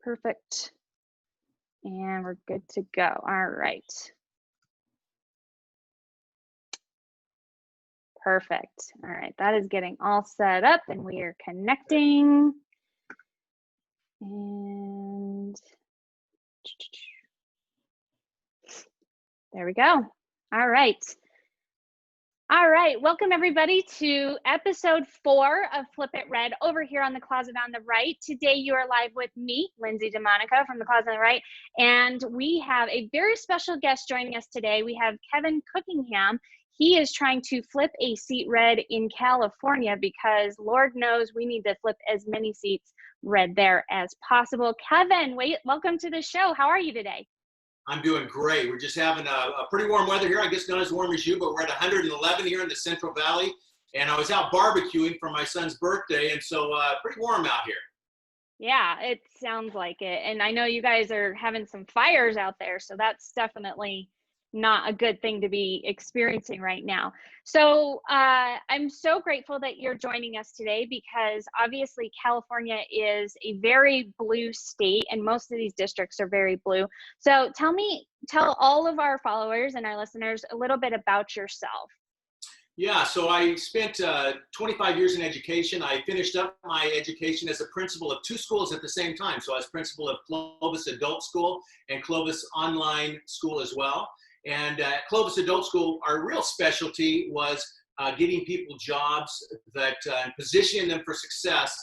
Perfect. And we're good to go. All right. Perfect. All right. That is getting all set up and we are connecting. And there we go. All right. All right, welcome everybody to episode 4 of Flip It Red over here on the Closet on the Right. Today you are live with me, Lindsay DeMonica from the Closet on the Right, and we have a very special guest joining us today. We have Kevin Cookingham. He is trying to flip a seat red in California because Lord knows we need to flip as many seats red there as possible. Kevin, welcome to the show. How are you today? I'm doing great. We're just having a pretty warm weather here. I guess not as warm as you, but we're at 111 here in the Central Valley. And I was out barbecuing for my son's birthday, and so pretty warm out here. Yeah, it sounds like it. And I know you guys are having some fires out there, so that's definitely not a good thing to be experiencing right now. So I'm so grateful that you're joining us today because obviously California is a very blue state and most of these districts are very blue. So tell all of our followers and our listeners a little bit about yourself. Yeah, so I spent 25 years in education. I finished up my education as a principal of 2 schools at the same time. So I was principal of Clovis Adult School and Clovis Online School as well. And at Clovis Adult School, our real specialty was getting people jobs that positioning them for success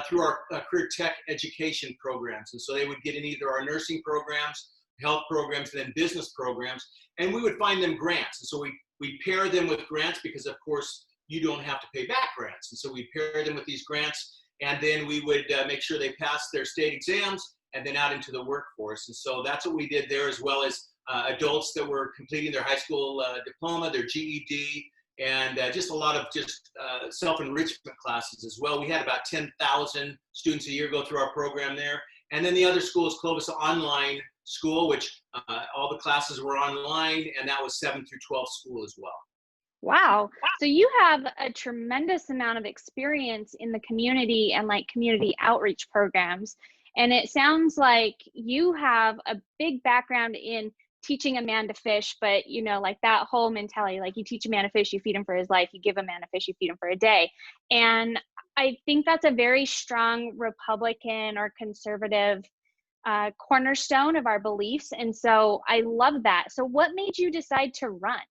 through our career tech education programs. And so they would get in either our nursing programs, health programs, and then business programs, and we would find them grants. And so we pair them with grants because, of course, you don't have to pay back grants. And so we pair them with these grants, and then we would make sure they passed their state exams and then out into the workforce. And so that's what we did there, as well as adults that were completing their high school diploma, their GED, and just a lot of self-enrichment classes as well. We had about 10,000 students a year go through our program there. And then the other school is Clovis Online School, which all the classes were online, and that was 7 through 12 school as well. Wow. So you have a tremendous amount of experience in the community and like community outreach programs. And it sounds like you have a big background in teaching a man to fish, but you know, like that whole mentality, like you teach a man to fish, you feed him for his life, you give a man a fish, you feed him for a day. And I think that's a very strong Republican or conservative cornerstone of our beliefs. And so I love that. So what made you decide to run?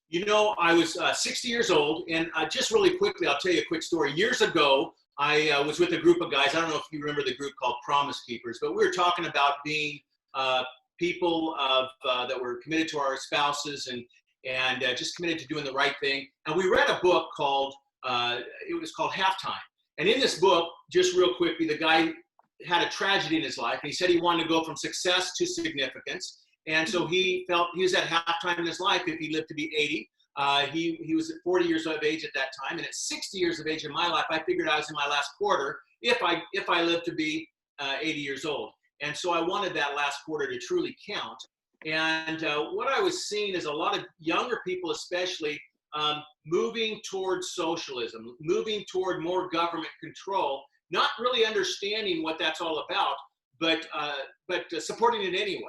You know, I was 60 years old, and just really quickly, I'll tell you a quick story. Years ago, I was with a group of guys. I don't know if you remember the group called Promise Keepers, but we were talking about being people that were committed to our spouses and just committed to doing the right thing. And we read a book called, it was called Halftime. And in this book, just real quickly, the guy had a tragedy in his life. And he said he wanted to go from success to significance. And so he felt he was at halftime in his life if he lived to be 80. He was at 40 years of age at that time. And at 60 years of age in my life, I figured I was in my last quarter if I lived to be 80 years old. And so I wanted that last quarter to truly count. And what I was seeing is a lot of younger people, especially, moving towards socialism, moving toward more government control, not really understanding what that's all about, but supporting it anyway.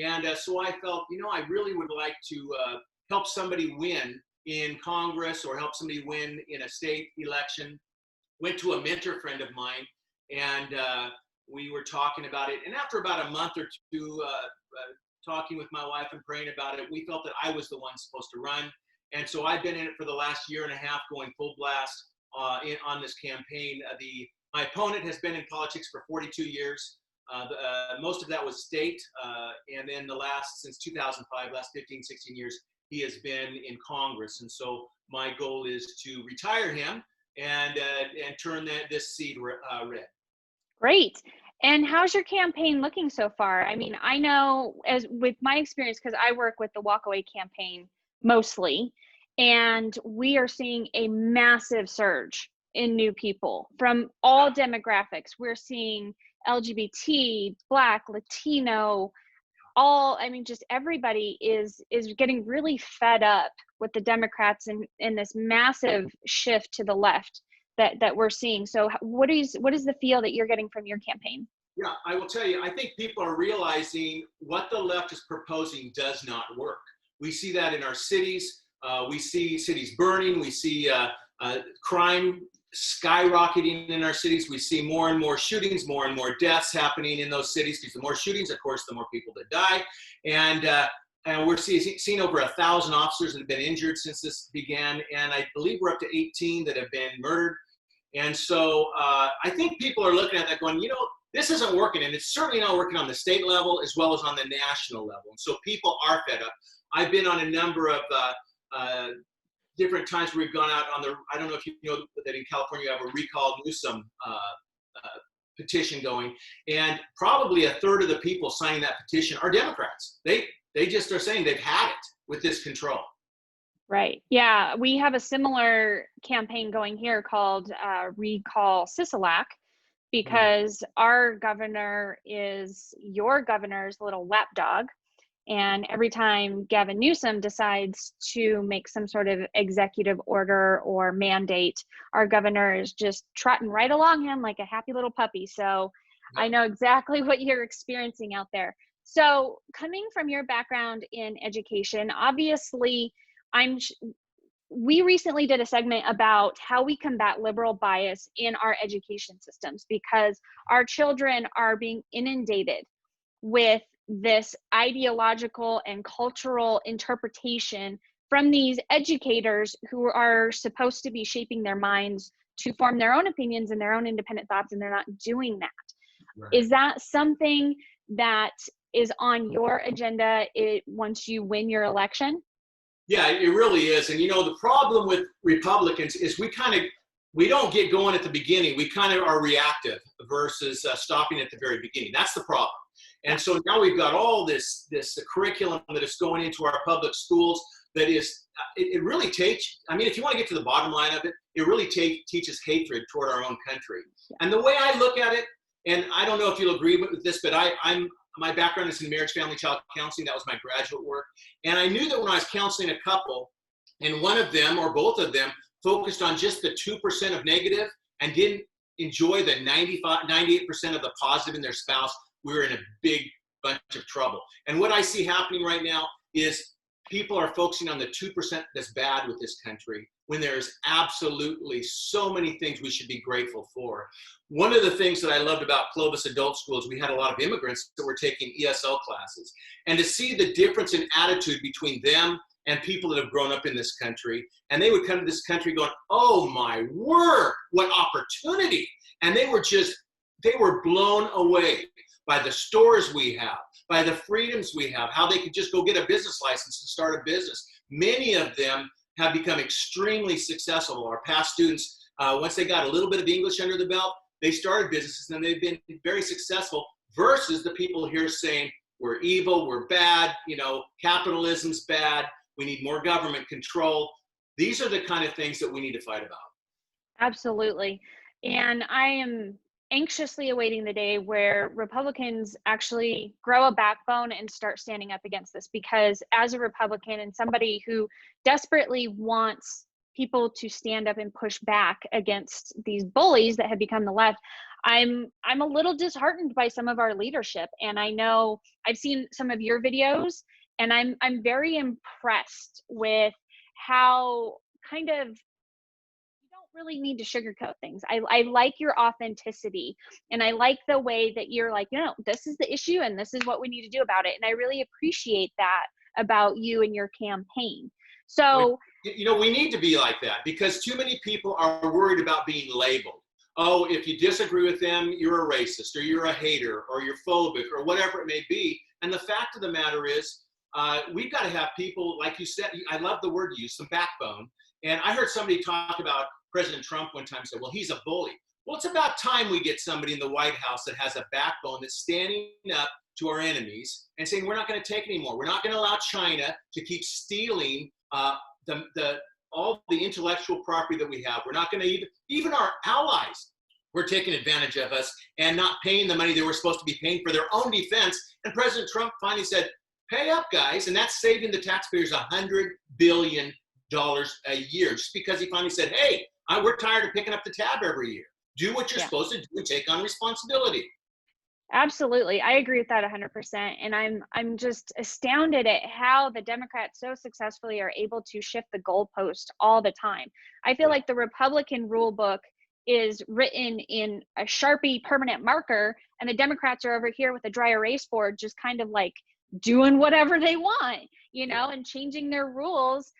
And so I felt, you know, I really would like to help somebody win in Congress or help somebody win in a state election. Went to a mentor friend of mine, and we were talking about it. And after about a month or two talking with my wife and praying about it, we felt that I was the one supposed to run. And so I've been in it for the last year and a half, going full blast on this campaign. My opponent has been in politics for 42 years. Most of that was state, and then since 2005, last 15, 16 years, he has been in Congress. And so my goal is to retire him and turn this seat red. Great. And how's your campaign looking so far? I mean, I know as with my experience, because I work with the Walkaway campaign mostly, and we are seeing a massive surge in new people from all demographics. We're seeing LGBT, Black, Latino, just everybody is getting really fed up with the Democrats and this massive shift to the left that we're seeing. So what is the feel that you're getting from your campaign? Yeah, I will tell you, I think people are realizing what the left is proposing does not work. We see that in our cities. We see cities burning. We see crime skyrocketing in our cities. We see more and more shootings, more and more deaths happening in those cities, because the more shootings, of course, the more people that die. And we're seeing over 1,000 officers that have been injured since this began. And I believe we're up to 18 that have been murdered. And so I think people are looking at that going, this isn't working, and it's certainly not working on the state level as well as on the national level. And so people are fed up. I've been on a number of different times where we've gone out on I don't know if you know that in California you have a Recall Newsom petition going, and probably a third of the people signing that petition are Democrats. They just are saying they've had it with this control. Right. Yeah, we have a similar campaign going here called Recall Sisolak, because our governor is your governor's little lapdog. And every time Gavin Newsom decides to make some sort of executive order or mandate, our governor is just trotting right along him like a happy little puppy. So I know exactly what you're experiencing out there. So coming from your background in education, obviously, we recently did a segment about how we combat liberal bias in our education systems, because our children are being inundated with this ideological and cultural interpretation from these educators who are supposed to be shaping their minds to form their own opinions and their own independent thoughts, and they're not doing that. Right. Is that something that is on your agenda once you win your election? Yeah, it really is. And the problem with Republicans is we don't get going at the beginning. We kind of are reactive versus stopping at the very beginning. That's the problem. And so now we've got all this curriculum that is going into our public schools that is, it really takes, if you want to get to the bottom line of it, it really teaches hatred toward our own country. And the way I look at it, and I don't know if you'll agree with this, but my background is in marriage, family, child counseling. That was my graduate work. And I knew that when I was counseling a couple, and one of them or both of them focused on just the 2% of negative and didn't enjoy the 98% of the positive in their spouse, we were in a big bunch of trouble. And what I see happening right now is people are focusing on the 2% that's bad with this country, when there's absolutely so many things we should be grateful for. One of the things that I loved about Clovis Adult Schools, we had a lot of immigrants that were taking ESL classes. And to see the difference in attitude between them and people that have grown up in this country, and they would come to this country going, oh my word, what opportunity. And they were blown away by the stores we have, by the freedoms we have, how they could just go get a business license and start a business. Many of them have become extremely successful. Our past students, once they got a little bit of English under the belt, they started businesses and they've been very successful, versus the people here saying, we're evil, we're bad, capitalism's bad, we need more government control. These are the kind of things that we need to fight about. Absolutely. And I am anxiously awaiting the day where Republicans actually grow a backbone and start standing up against this, because as a Republican and somebody who desperately wants people to stand up and push back against these bullies that have become the left, I'm a little disheartened by some of our leadership. And I know I've seen some of your videos, and I'm very impressed with how kind of really need to sugarcoat things. I like your authenticity, and I like the way that you're like, this is the issue and this is what we need to do about it. And I really appreciate that about you and your campaign. So, we need to be like that, because too many people are worried about being labeled. Oh, if you disagree with them, you're a racist, or you're a hater, or you're phobic, or whatever it may be. And the fact of the matter is, we've got to have people, like you said, I love the word you used, some backbone. And I heard somebody talk about President Trump one time, said, well, he's a bully. Well, it's about time we get somebody in the White House that has a backbone, that's standing up to our enemies and saying, we're not going to take anymore. We're not going to allow China to keep stealing all the intellectual property that we have. We're not going to even our allies were taking advantage of us and not paying the money they were supposed to be paying for their own defense. And President Trump finally said, pay up, guys. And that's saving the taxpayers $100 billion a year, just because he finally said, hey, we're tired of picking up the tab every year. Do what you're supposed to do and take on responsibility. Absolutely. I agree with that 100%. And I'm just astounded at how the Democrats so successfully are able to shift the goalpost all the time. I feel Yeah. like the Republican rule book is written in a Sharpie permanent marker, and the Democrats are over here with a dry erase board, just kind of like doing whatever they want, and changing their rules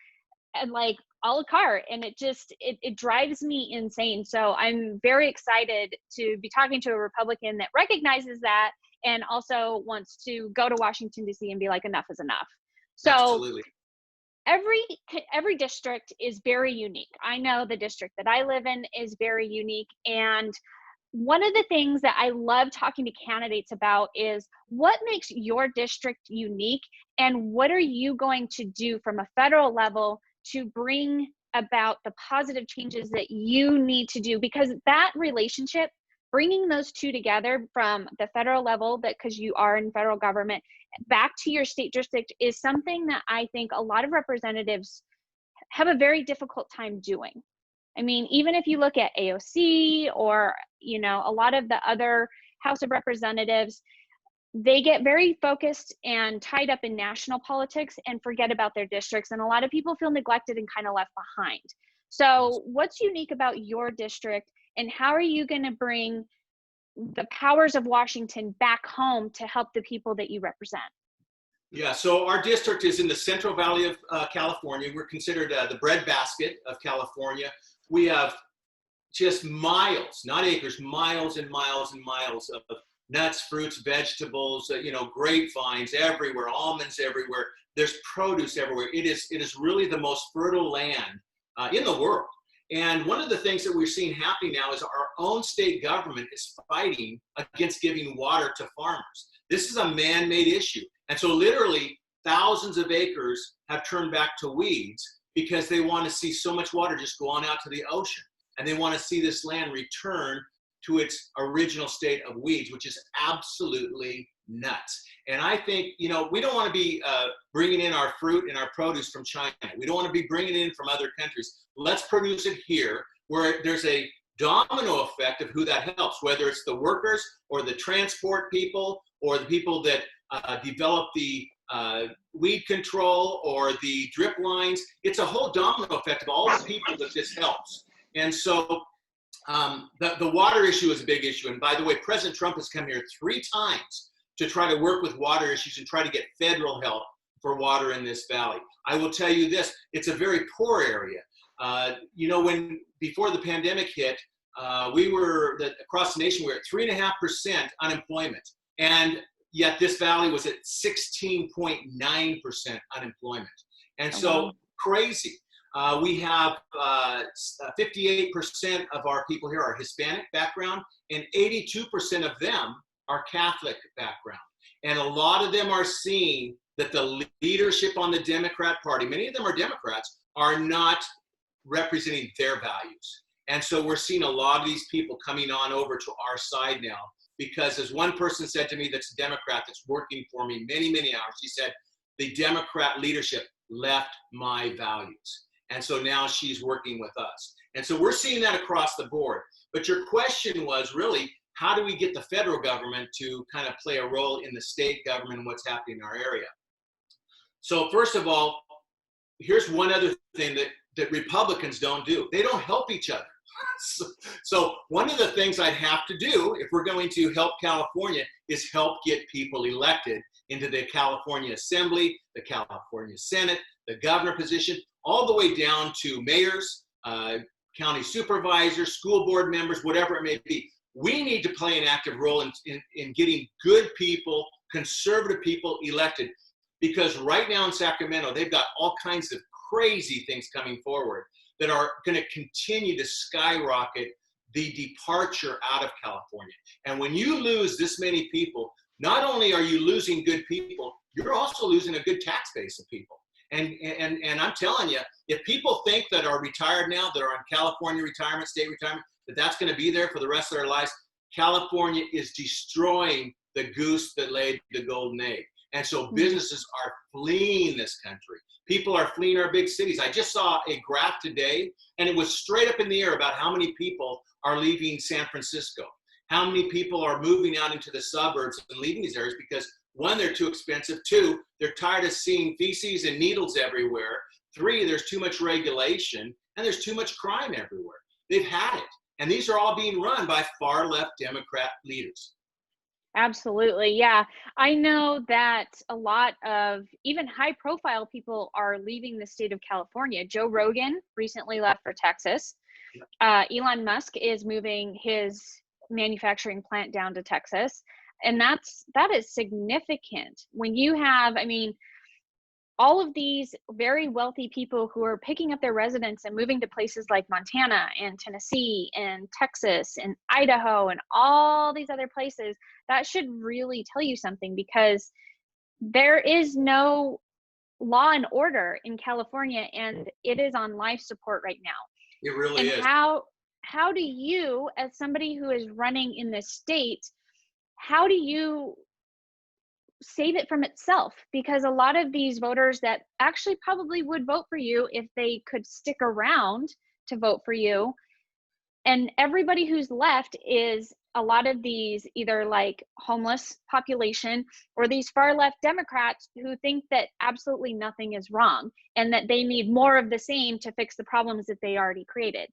and like a la carte, and it drives me insane. So I'm very excited to be talking to a Republican that recognizes that and also wants to go to Washington DC and be like, enough is enough. So Absolutely. every every district is very unique. I know the district that I live in is very unique, and one of the things that I love talking to candidates about is what makes your district unique, and what are you going to do from a federal level to bring about the positive changes that you need to do, because that relationship, bringing those two together from the federal level, that because you are in federal government, back to your state district, is something that I think a lot of representatives have a very difficult time doing. I mean, even if you look at AOC or, a lot of the other House of Representatives, they get very focused and tied up in national politics and forget about their districts. And a lot of people feel neglected and kind of left behind. So what's unique about your district, and how are you going to bring the powers of Washington back home to help the people that you represent? Yeah, so our district is in the Central Valley of California. We're considered the breadbasket of California. We have just miles, not acres, miles and miles and miles of nuts, fruits, vegetables, grapevines everywhere, almonds everywhere. There's produce everywhere. It is really the most fertile land in the world. And one of the things that we're seeing happening now is our own state government is fighting against giving water to farmers. This is a man-made issue. And so literally thousands of acres have turned back to weeds because they want to see so much water just go on out to the ocean. And they want to see this land return to its original state of weeds, which is absolutely nuts. And I think, we don't want to be bringing in our fruit and our produce from China. We don't want to be bringing it in from other countries. Let's produce it here, where there's a domino effect of who that helps, whether it's the workers or the transport people or the people that develop the weed control or the drip lines. It's a whole domino effect of all the people that this helps. And so the water issue is a big issue. And by the way, President Trump has come here 3 times to try to work with water issues and try to get federal help for water in this valley. I will tell you this, it's a very poor area. Before the pandemic hit, across the nation, we were at 3.5% unemployment. And yet this valley was at 16.9% unemployment. And so crazy. We have 58% of our people here are Hispanic background, and 82% of them are Catholic background. And a lot of them are seeing that the leadership on the Democrat Party, many of them are Democrats, are not representing their values. And so we're seeing a lot of these people coming on over to our side now, because as one person said to me that's a Democrat that's working for me many, many hours, she said, the Democrat leadership left my values. And so now she's working with us. And so we're seeing that across the board. But your question was really, how do we get the federal government to kind of play a role in the state government and what's happening in our area? So first of all, here's one other thing that Republicans don't do. They don't help each other. So one of the things I'd have to do if we're going to help California is help get people elected into the California Assembly, the California Senate, the governor position, all the way down to mayors, county supervisors, school board members, whatever it may be. We need to play an active role in getting good people, conservative people elected, because right now in Sacramento, they've got all kinds of crazy things coming forward that are going to continue to skyrocket the departure out of California. And when you lose this many people, not only are you losing good people, you're also losing a good tax base of people. And I'm telling you, if people think that are retired now, that are on California retirement, state retirement, that's going to be there for the rest of their lives, California is destroying the goose that laid the golden egg. And so businesses are fleeing this country. People are fleeing our big cities. I just saw a graph today, and it was straight up in the air about how many people are leaving San Francisco, how many people are moving out into the suburbs and leaving these areas because, one, they're too expensive. Two, they're tired of seeing feces and needles everywhere. Three, there's too much regulation, and there's too much crime everywhere. They've had it. And these are all being run by far left Democrat leaders. Absolutely. Yeah. I know that a lot of even high profile people are leaving the state of California. Joe Rogan recently left for Texas. Elon Musk is moving his manufacturing plant down to Texas. And that is significant when you have, I mean, all of these very wealthy people who are picking up their residence and moving to places like Montana and Tennessee and Texas and Idaho and all these other places, that should really tell you something, because there is no law and order in California, and it is on life support right now. It really is. How do you, as somebody who is running in this state, how do you save it from itself? Because a lot of these voters that actually probably would vote for you if they could stick around to vote for you, and everybody who's left is a lot of these either like homeless population or these far left Democrats who think that absolutely nothing is wrong and that they need more of the same to fix the problems that they already created.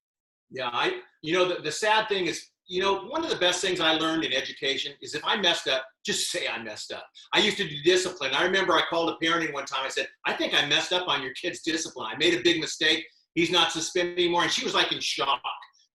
Yeah, the sad thing is, one of the best things I learned in education is if I messed up, just say I messed up. I used to do discipline. I remember I called a parenting one time. I said, I think I messed up on your kid's discipline. I made a big mistake. He's not suspended anymore. And she was like in shock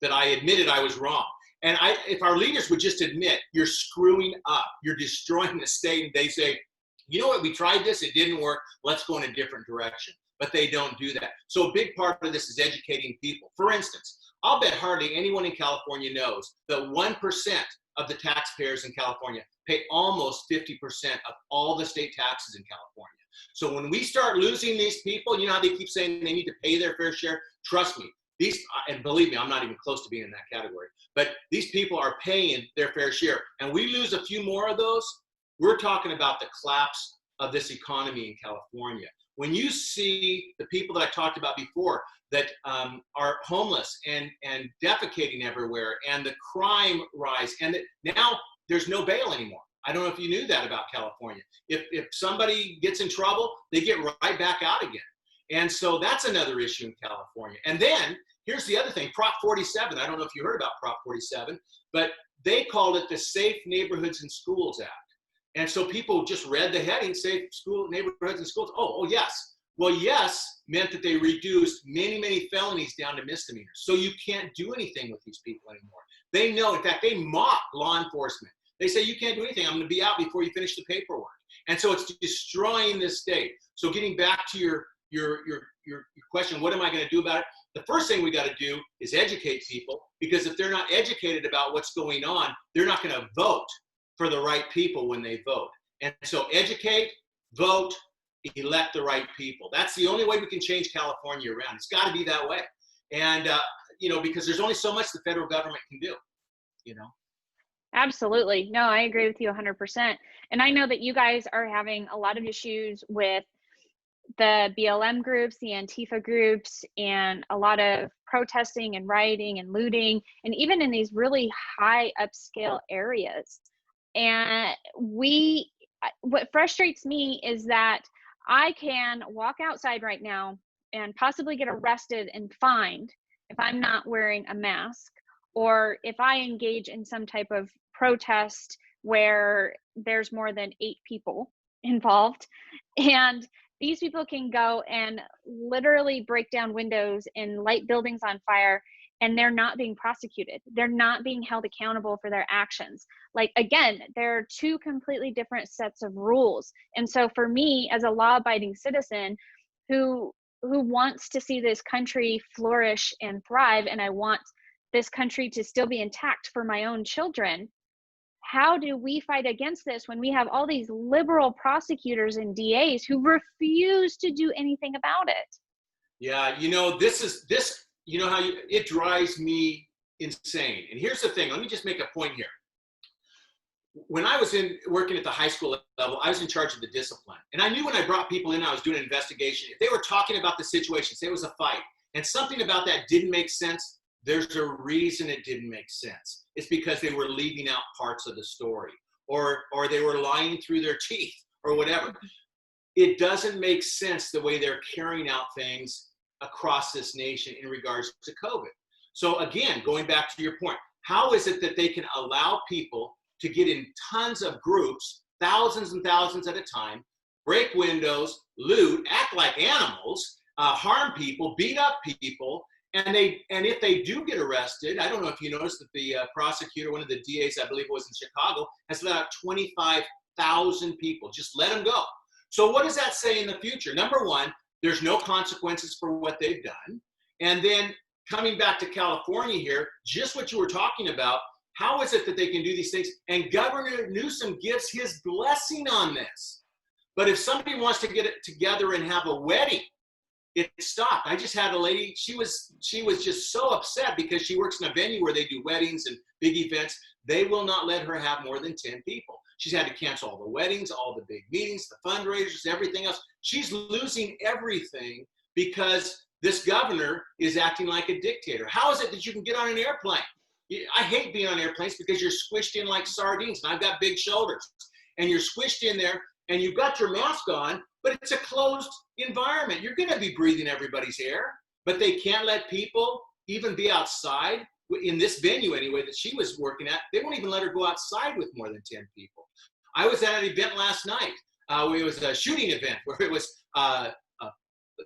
that I admitted I was wrong. And if our leaders would just admit, you're screwing up, you're destroying the state, and they say, you know what, we tried this, it didn't work, let's go in a different direction. But they don't do that. So a big part of this is educating people. For instance, I'll bet hardly anyone in California knows that 1% of the taxpayers in California pay almost 50% of all the state taxes in California. So when we start losing these people, you know how they keep saying they need to pay their fair share? Trust me, and believe me, I'm not even close to being in that category, but these people are paying their fair share. And we lose a few more of those, we're talking about the collapse of this economy in California. When you see the people that I talked about before that are homeless and defecating everywhere, and the crime rise, and now there's no bail anymore. I don't know if you knew that about California. If somebody gets in trouble, they get right back out again. And so that's another issue in California. And then here's the other thing, Prop 47. I don't know if you heard about Prop 47, but they called it the Safe Neighborhoods and Schools Act. And so people just read the heading, Safe School Neighborhoods and Schools. Oh, yes. Well, yes meant that they reduced many, many felonies down to misdemeanors. So you can't do anything with these people anymore. They know, in fact, they mock law enforcement. They say, you can't do anything. I'm going to be out before you finish the paperwork. And so it's destroying this state. So getting back to your question, what am I going to do about it? The first thing we got to do is educate people, because if they're not educated about what's going on, they're not going to vote for the right people when they vote. And so educate, vote, elect the right people. That's the only way we can change California around. It's got to be that way. And, because there's only so much the federal government can do, Absolutely. No, I agree with you 100%. And I know that you guys are having a lot of issues with the BLM groups, the Antifa groups, and a lot of protesting and rioting and looting, and even in these really high upscale areas. And what frustrates me is that I can walk outside right now and possibly get arrested and fined if I'm not wearing a mask, or if I engage in some type of protest where there's more than 8 people involved. And these people can go and literally break down windows and light buildings on fire, and they're not being prosecuted. They're not being held accountable for their actions. Like, again, there are 2 completely different sets of rules. And so for me, as a law-abiding citizen who wants to see this country flourish and thrive, and I want this country to still be intact for my own children, how do we fight against this when we have all these liberal prosecutors and DAs who refuse to do anything about it? Yeah, it drives me insane. And here's the thing, let me just make a point here. When I was working at the high school level, I was in charge of the discipline. And I knew when I brought people in, I was doing an investigation. If they were talking about the situation, say it was a fight, and something about that didn't make sense, there's a reason it didn't make sense. It's because they were leaving out parts of the story, or they were lying through their teeth, or whatever. It doesn't make sense the way they're carrying out things across this nation in regards to COVID. So again, going back to your point, how is it that they can allow people to get in tons of groups, thousands and thousands at a time, break windows, loot, act like animals, harm people, beat up people, and if they do get arrested, I don't know if you noticed that the prosecutor, one of the DAs, I believe it was in Chicago, has let out 25,000 people. Just let them go. So what does that say in the future? Number one, there's no consequences for what they've done. And then coming back to California here, just what you were talking about, how is it that they can do these things? And Governor Newsom gives his blessing on this. But if somebody wants to get it together and have a wedding, it stopped. I just had a lady, she was just so upset because she works in a venue where they do weddings and big events. They will not let her have more than 10 people. She's had to cancel all the weddings, all the big meetings, the fundraisers, everything else. She's losing everything because this governor is acting like a dictator. How is it that you can get on an airplane? I hate being on airplanes because you're squished in like sardines, and I've got big shoulders. And you're squished in there, and you've got your mask on, but it's a closed environment. You're going to be breathing everybody's air, but they can't let people even be outside. In this venue anyway that she was working at, they won't even let her go outside with more than 10 people. I was at an event last night. It was a shooting event where it was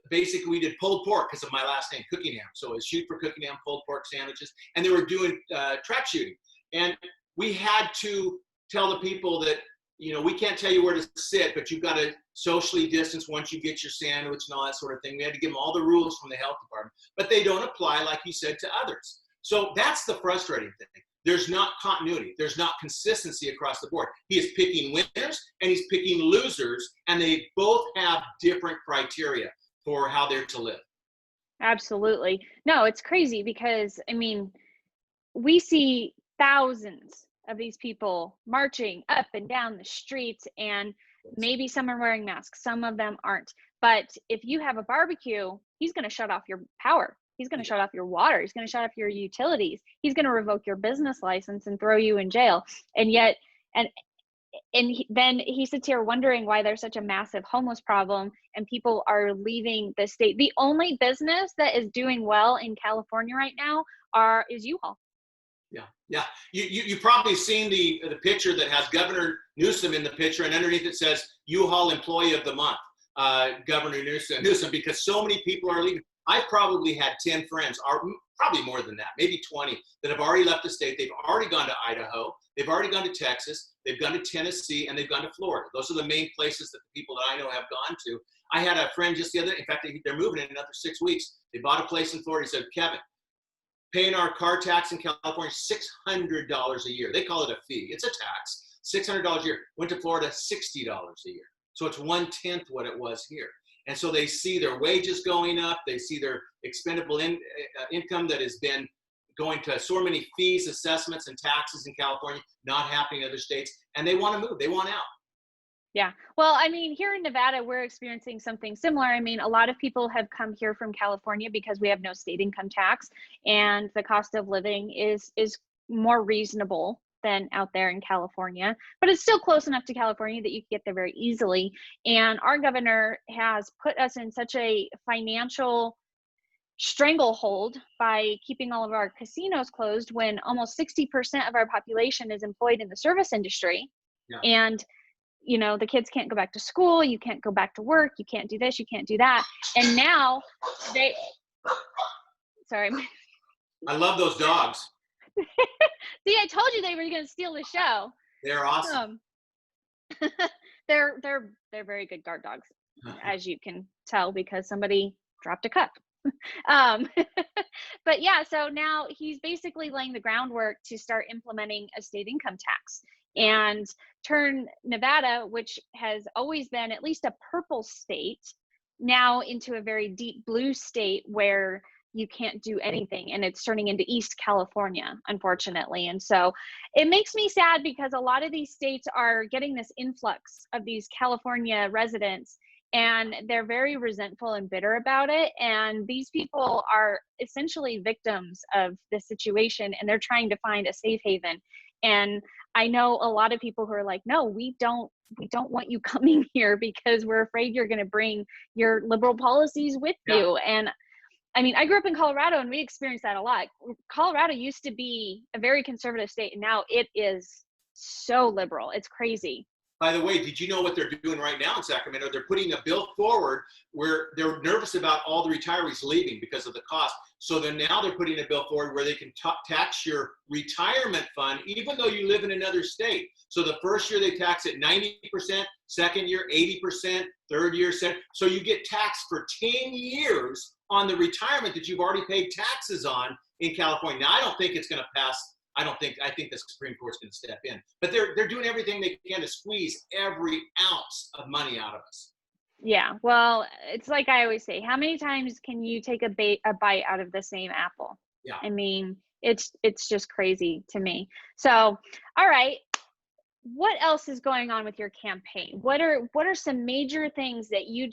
basically we did pulled pork because of my last name, Cookingham. So it was shoot for Cookingham, pulled pork sandwiches, and they were doing trap shooting. And we had to tell the people that, you know, we can't tell you where to sit, but you've got to socially distance once you get your sandwich and all that sort of thing. We had to give them all the rules from the health department, but they don't apply, like you said, to others. So that's the frustrating thing. There's not continuity. There's not consistency across the board. He is picking winners and he's picking losers, and they both have different criteria for how they're to live. Absolutely. No, it's crazy because, I mean, we see thousands of these people marching up and down the streets, and maybe some are wearing masks, some of them aren't. But if you have a barbecue, he's going to shut off your power. He's going to shut off your water. He's going to shut off your utilities. He's going to revoke your business license and throw you in jail. And yet, then he sits here wondering why there's such a massive homeless problem and people are leaving the state. The only business that is doing well in California right now is U-Haul. Yeah. You probably seen the picture that has Governor Newsom in the picture, and underneath it says U-Haul Employee of the Month, Governor Newsom, because so many people are leaving. I've probably had 10 friends, or probably more than that, maybe 20, that have already left the state. They've already gone to Idaho. They've already gone to Texas. They've gone to Tennessee, and they've gone to Florida. Those are the main places that the people that I know have gone to. I had a friend just the other day. In fact, they're moving in another 6 weeks. They bought a place in Florida. He said, Kevin, paying our car tax in California, $600 a year. They call it a fee. It's a tax. $600 a year. Went to Florida, $60 a year. So it's 1/10 what it was here. And so they see their wages going up. They see their expendable income that has been going to so many fees, assessments, and taxes in California, not happening in other states. And they want to move. They want out. Yeah. Well, I mean, here in Nevada, we're experiencing something similar. I mean, a lot of people have come here from California because we have no state income tax, and the cost of living is more reasonable than out there in California, but it's still close enough to California that you can get there very easily. And our governor has put us in such a financial stranglehold by keeping all of our casinos closed when almost 60% of our population is employed in the service industry. Yeah. And you know, the kids can't go back to school, you can't go back to work, you can't do this, you can't do that. And now sorry. I love those dogs. See, I told you they were going to steal the show. They're awesome. They're very good guard dogs, as you can tell, because somebody dropped a cup. But yeah, so now he's basically laying the groundwork to start implementing a state income tax and turn Nevada, which has always been at least a purple state, now into a very deep blue state where you can't do anything, and it's turning into East California, unfortunately. And so it makes me sad because a lot of these states are getting this influx of these California residents, and they're very resentful and bitter about it. And these people are essentially victims of the situation, and they're trying to find a safe haven. And I know a lot of people who are like, no, we don't want you coming here because we're afraid you're going to bring your liberal policies with you. And I mean, I grew up in Colorado, and we experienced that a lot. Colorado used to be a very conservative state, and now it is so liberal. It's crazy. By the way, did you know what they're doing right now in Sacramento? They're putting a bill forward where they're nervous about all the retirees leaving because of the cost. So then now they're putting a bill forward where they can tax your retirement fund, even though you live in another state. So the first year they tax it 90%, second year 80%, third year 70%. So you get taxed for 10 years on the retirement that you've already paid taxes on in California. Now, I don't think it's going to pass. I think the Supreme Court's going to step in, but they're doing everything they can to squeeze every ounce of money out of us. Yeah, well, it's like I always say, how many times can you take a bite out of the same apple? Yeah. I mean, it's just crazy to me. So, all right, what else is going on with your campaign? What are some major things that you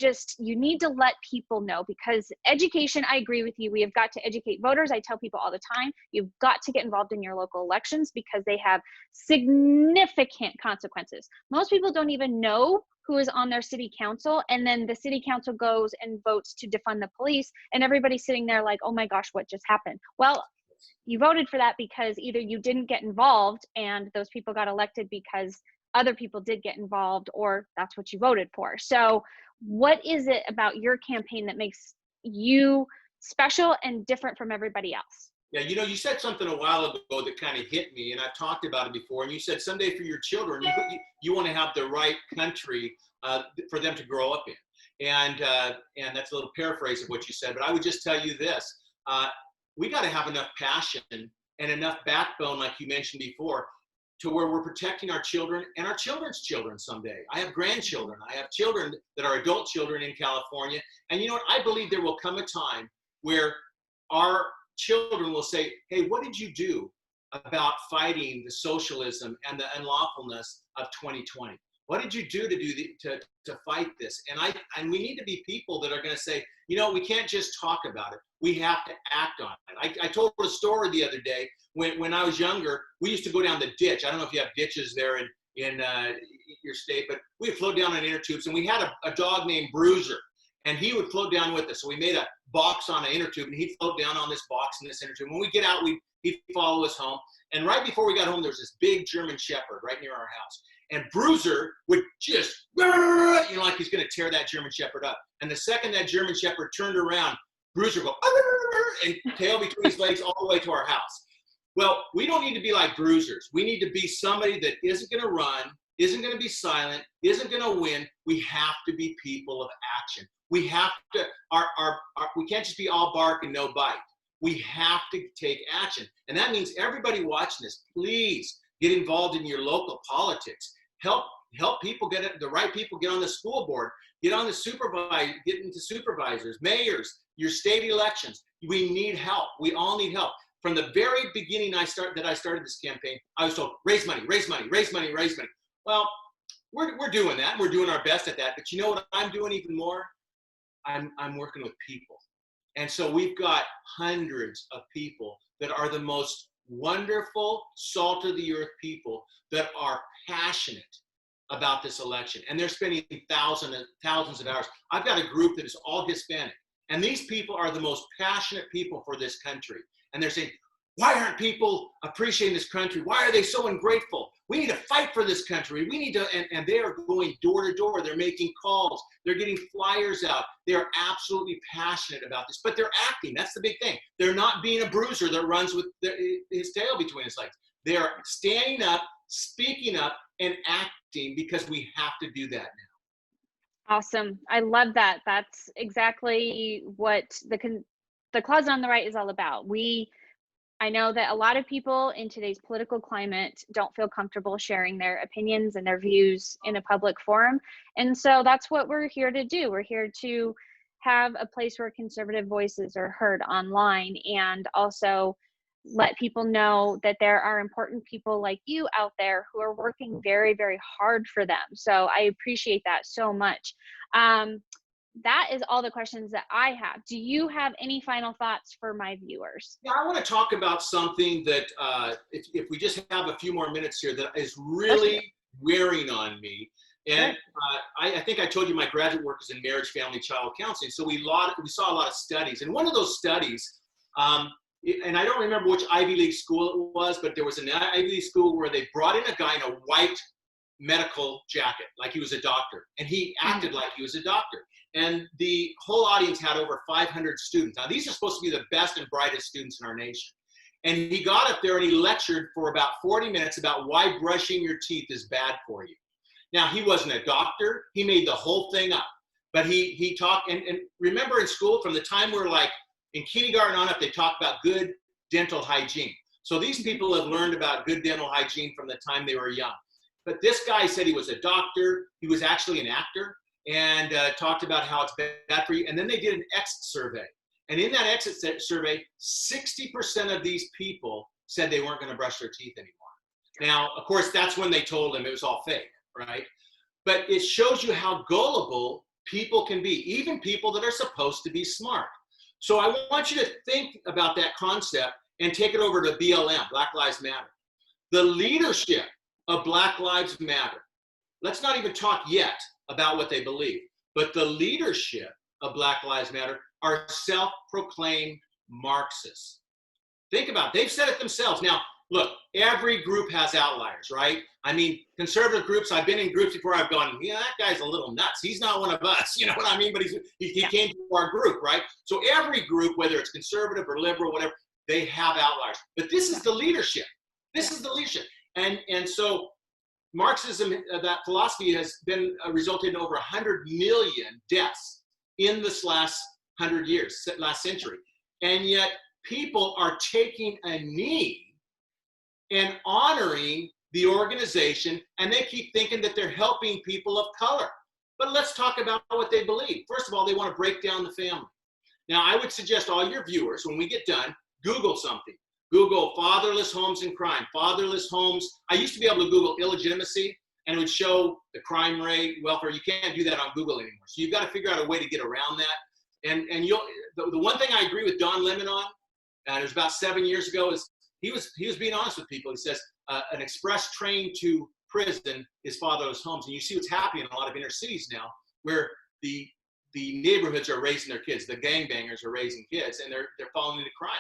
need to let people know? Because education, I agree with you. We have got to educate voters. I tell people all the time, you've got to get involved in your local elections because they have significant consequences. Most people don't even know who is on their city council, and then the city council goes and votes to defund the police, and everybody's sitting there like, oh my gosh, what just happened? Well, you voted for that because either you didn't get involved and those people got elected because other people did get involved, or that's what you voted for. So what is it about your campaign that makes you special and different from everybody else? Yeah, you said something a while ago that kind of hit me, and I've talked about it before. And you said someday for your children, you want to have the right country for them to grow up in. And that's a little paraphrase of what you said, but I would just tell you this. We got to have enough passion and enough backbone, like you mentioned before, to where we're protecting our children and our children's children someday. I have grandchildren. I have children that are adult children in California. And you know what? I believe there will come a time where our children will say, hey, what did you do about fighting the socialism and the unlawfulness of 2020? What did you do to fight this? And we need to be people that are going to say, we can't just talk about it. We have to act on it. I told a story the other day. When I was younger, we used to go down the ditch. I don't know if you have ditches there in your state, but we would float down on inner tubes, and we had a dog named Bruiser, and he would float down with us. So we made a box on an inner tube, and he'd float down on this box in this inner tube. When we get out, he'd follow us home. And right before we got home, there was this big German Shepherd right near our house. And Bruiser would just, like he's going to tear that German Shepherd up. And the second that German Shepherd turned around, Bruiser would go, and tail between his legs all the way to our house. Well, we don't need to be like Bruisers. We need to be somebody that isn't going to run, isn't going to be silent, isn't going to win. We have to be people of action. We have to, we can't just be all bark and no bite. We have to take action. And that means everybody watching this, please get involved in your local politics. Help people the right people get on the school board, get into supervisors, mayors, your state elections. We need help. We all need help. From the very beginning I started this campaign, I was told, raise money, raise money, raise money, raise money. Well, we're doing that. We're doing our best at that. But you know what I'm doing even more? I'm working with people. And so we've got hundreds of people that are the most wonderful, salt of the earth people that are passionate about this election. And they're spending thousands of hours. I've got a group that is all Hispanic. And these people are the most passionate people for this country. And they're saying, why aren't people appreciating this country? Why are they so ungrateful? We need to fight for this country. We need to, and they are going door to door. They're making calls. They're getting flyers out. They are absolutely passionate about this, but they're acting. That's the big thing. They're not being a bruiser that runs with his tail between his legs. They are standing up, speaking up, and acting because we have to do that now. Awesome. I love that. That's exactly what the Closet on the Right is all about. I know that a lot of people in today's political climate don't feel comfortable sharing their opinions and their views in a public forum. And so that's what we're here to do. We're here to have a place where conservative voices are heard online, and also let people know that there are important people like you out there who are working very, very hard for them. So I appreciate that so much. That is all the questions that I have. Do you have any final thoughts for my viewers? Yeah, I want to talk about something that, if we just have a few more minutes here, that is Let's do it. really wearing on me. And Sure. I think I told you my graduate work is in marriage, family, child counseling. So we saw a lot of studies. And one of those studies, and I don't remember which Ivy League school it was, but there was an Ivy League school where they brought in a guy in a white medical jacket, like he was a doctor. And he acted like he was a doctor. And the whole audience had over 500 students. Now, these are supposed to be the best and brightest students in our nation. And he got up there and he lectured for about 40 minutes about why brushing your teeth is bad for you. Now, he wasn't a doctor. He made the whole thing up. But he talked, and remember in school, from the time we're like in kindergarten on up, they talk about good dental hygiene. So these people have learned about good dental hygiene from the time they were young. But this guy said he was a doctor. He was actually an actor, and talked about how it's bad for you. And then they did an exit survey. And in that exit survey, 60% of these people said they weren't going to brush their teeth anymore. Now, of course, that's when they told him it was all fake, right? But it shows you how gullible people can be, even people that are supposed to be smart. So I want you to think about that concept and take it over to BLM, Black Lives Matter. The leadership of Black Lives Matter, let's not even talk yet about what they believe, but the leadership of Black Lives Matter are self-proclaimed Marxists. Think about it. They've said it themselves. Now, look, every group has outliers, right? I mean, conservative groups, I've been in groups before, I've gone, yeah, that guy's a little nuts. He's not one of us, you know what I mean? But he came to our group, right? So every group, whether it's conservative or liberal, whatever, they have outliers. But this is the leadership. This is the leadership. And so Marxism, that philosophy has been resulted in over 100 million deaths in this last 100 years, last century. And yet people are taking a knee and honoring the organization, and they keep thinking that they're helping people of color. But let's talk about what they believe. First of all, they want to break down the family. Now, I would suggest all your viewers, when we get done, Google something. Google fatherless homes and crime, fatherless homes. I used to be able to Google illegitimacy, and it would show the crime rate, welfare. You can't do that on Google anymore. So you've got to figure out a way to get around that. And the one thing I agree with Don Lemon on, and it was about 7 years ago, is he was being honest with people. He says an express train to prison is fatherless homes, and you see what's happening in a lot of inner cities now, where the neighborhoods are raising their kids, the gangbangers are raising kids, and they're falling into crime.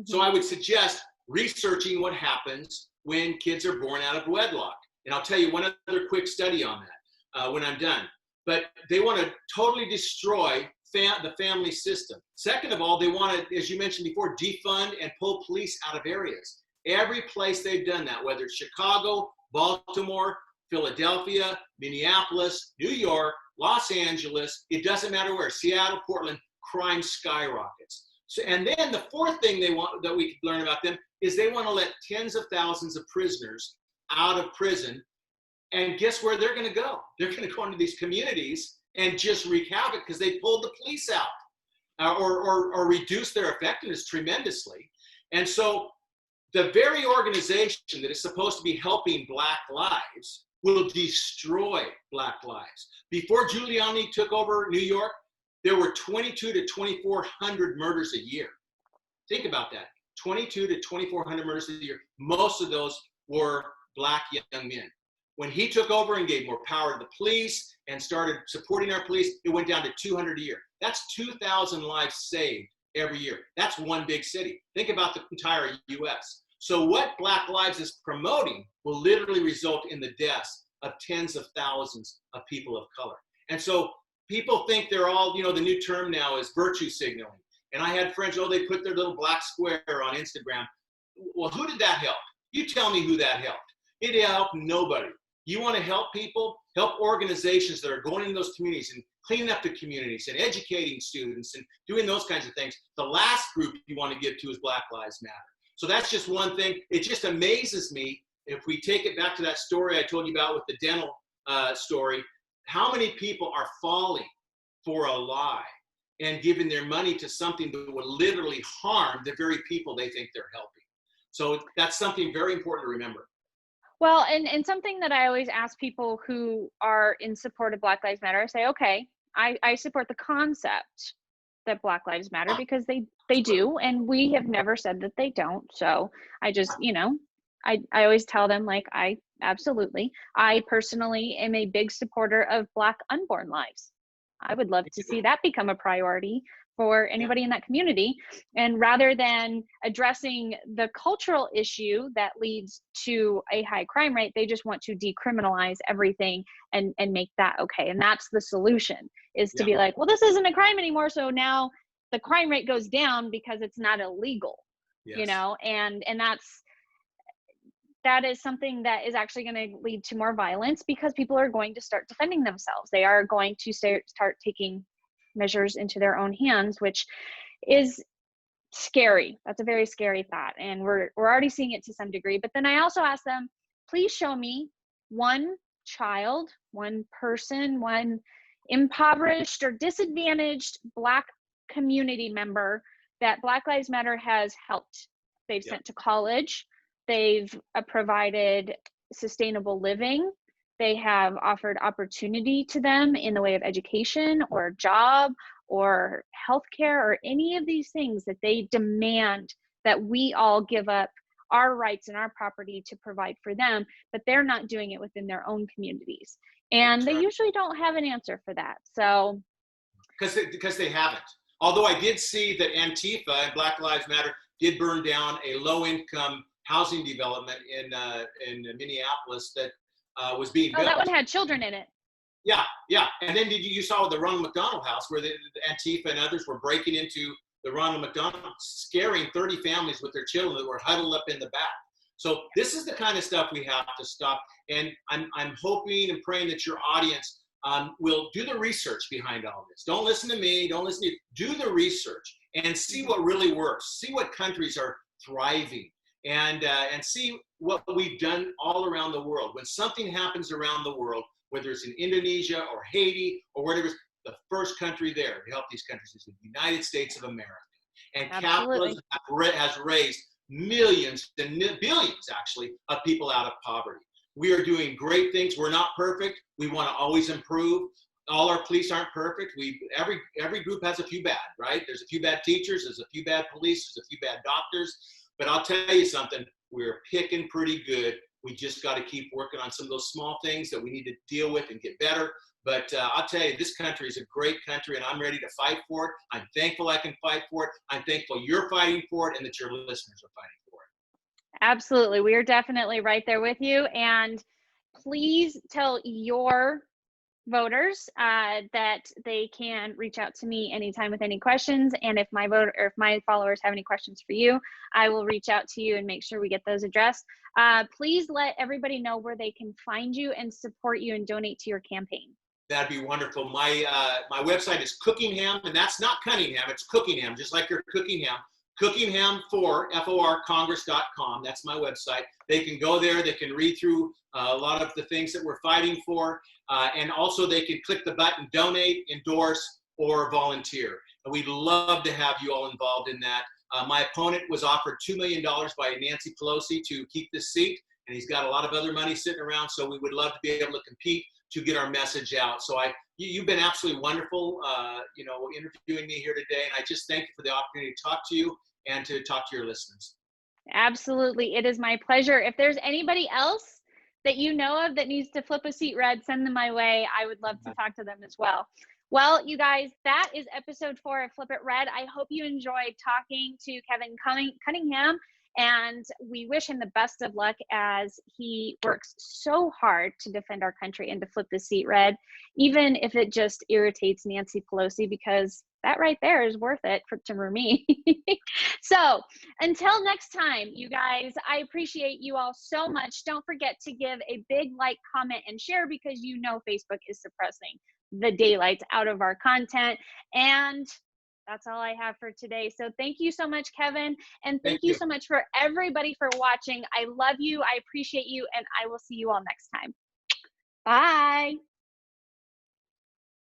So I would suggest researching what happens when kids are born out of wedlock. And I'll tell you one other quick study on that when I'm done. But they want to totally destroy the family system. Second of all, they want to, as you mentioned before, defund and pull police out of areas. Every place they've done that, whether it's Chicago, Baltimore, Philadelphia, Minneapolis, New York, Los Angeles, it doesn't matter where, Seattle, Portland, crime skyrockets. So, and then the fourth thing they want that we could learn about them is they want to let tens of thousands of prisoners out of prison. And guess where they're going to go? They're going to go into these communities and just wreak havoc because they pulled the police out or reduce their effectiveness tremendously. And so the very organization that is supposed to be helping Black lives will destroy Black lives. Before Giuliani took over New York, there were 22 to 2,400 murders a year. Think about that. 22 to 2,400 murders a year. Most of those were Black young men. When he took over and gave more power to the police and started supporting our police, it went down to 200 a year. That's 2,000 lives saved every year. That's one big city. Think about the entire US. So what Black Lives is promoting will literally result in the deaths of tens of thousands of people of color. And so people think they're all, you know, the new term now is virtue signaling. And I had friends, they put their little black square on Instagram. Well, who did that help? You tell me who that helped. It helped nobody. You want to help people? Help organizations that are going in those communities and cleaning up the communities and educating students and doing those kinds of things. The last group you want to give to is Black Lives Matter. So that's just one thing. It just amazes me, if we take it back to that story I told you about with the dental story, how many people are falling for a lie. and giving their money to something that will literally harm the very people they think they're helping. So that's something very important to remember. Well, and something that I always ask people who are in support of Black Lives Matter, I say, okay, I support the concept that Black Lives Matter because they do, and we have never said that they don't. So I just, I always tell them, like, I personally am a big supporter of Black unborn lives. I would love to see that become a priority for anybody in that community. And rather than addressing the cultural issue that leads to a high crime rate, they just want to decriminalize everything and make that okay. And that's the solution, is to be like, well, this isn't a crime anymore, so now the crime rate goes down because it's not illegal. And that is something that is actually going to lead to more violence, because people are going to start defending themselves. They are going to start taking measures into their own hands, which is scary. That's a very scary thought. And we're already seeing it to some degree. But then I also ask them, please show me one child, one person, one impoverished or disadvantaged Black community member that Black Lives Matter has helped. They've sent to college. They've provided sustainable living. They have offered opportunity to them in the way of education or job or healthcare or any of these things that they demand that we all give up our rights and our property to provide for them, but they're not doing it within their own communities. And they usually don't have an answer for that. So, because they haven't. Although I did see that Antifa and Black Lives Matter did burn down a low-income housing development in Minneapolis that was being built. Oh, that one had children in it. Yeah. And then you saw the Ronald McDonald House, where the Antifa and others were breaking into the Ronald McDonald, scaring 30 families with their children that were huddled up in the back. So this is the kind of stuff we have to stop. And I'm hoping and praying that your audience will do the research behind all this. Don't listen to me. Don't listen to you. Do the research and see what really works. See what countries are thriving, and see what we've done all around the world. When something happens around the world, whether it's in Indonesia or Haiti or whatever, the first country there to help these countries is the United States of America. And capitalism has raised millions and billions, actually, of people out of poverty. We are doing great things. We're not perfect. We want to always improve. All our police aren't perfect. Every group has a few bad, right? There's a few bad teachers. There's a few bad police. There's a few bad doctors. But I'll tell you something, we're picking pretty good. We just got to keep working on some of those small things that we need to deal with and get better. But I'll tell you, this country is a great country, and I'm ready to fight for it. I'm thankful I can fight for it. I'm thankful you're fighting for it and that your listeners are fighting for it. Absolutely. We are definitely right there with you. And please tell your voters that they can reach out to me anytime with any questions. And if my followers have any questions for you, I will reach out to you and make sure we get those addressed. Please let everybody know where they can find you and support you and donate to your campaign. That'd be wonderful. My website is Cookingham, and that's not Cunningham, it's Cookingham, just like your Cookingham. Cookingham for FORCongress.com. That's my website. They can go there. They can read through a lot of the things that we're fighting for. And also they can click the button, donate, endorse, or volunteer. And we'd love to have you all involved in that. My opponent was offered $2 million by Nancy Pelosi to keep this seat, and he's got a lot of other money sitting around, so we would love to be able to compete to get our message out. So you've been absolutely wonderful, interviewing me here today, and I just thank you for the opportunity to talk to you and to talk to your listeners. Absolutely. It is my pleasure. If there's anybody else that you know of that needs to flip a seat red, send them my way. I would love to talk to them as well. Well, you guys, that is episode 4 of Flip It Red. I hope you enjoyed talking to Kevin Cunningham, and we wish him the best of luck as he works so hard to defend our country and to flip the seat red, even if it just irritates Nancy Pelosi, because that right there is worth it for me. So until next time, you guys, I appreciate you all so much. Don't forget to give a big like, comment, and share, because you know Facebook is suppressing the daylights out of our content. And that's all I have for today. So thank you so much, Kevin. And thank you so much for everybody for watching. I love you. I appreciate you. And I will see you all next time. Bye.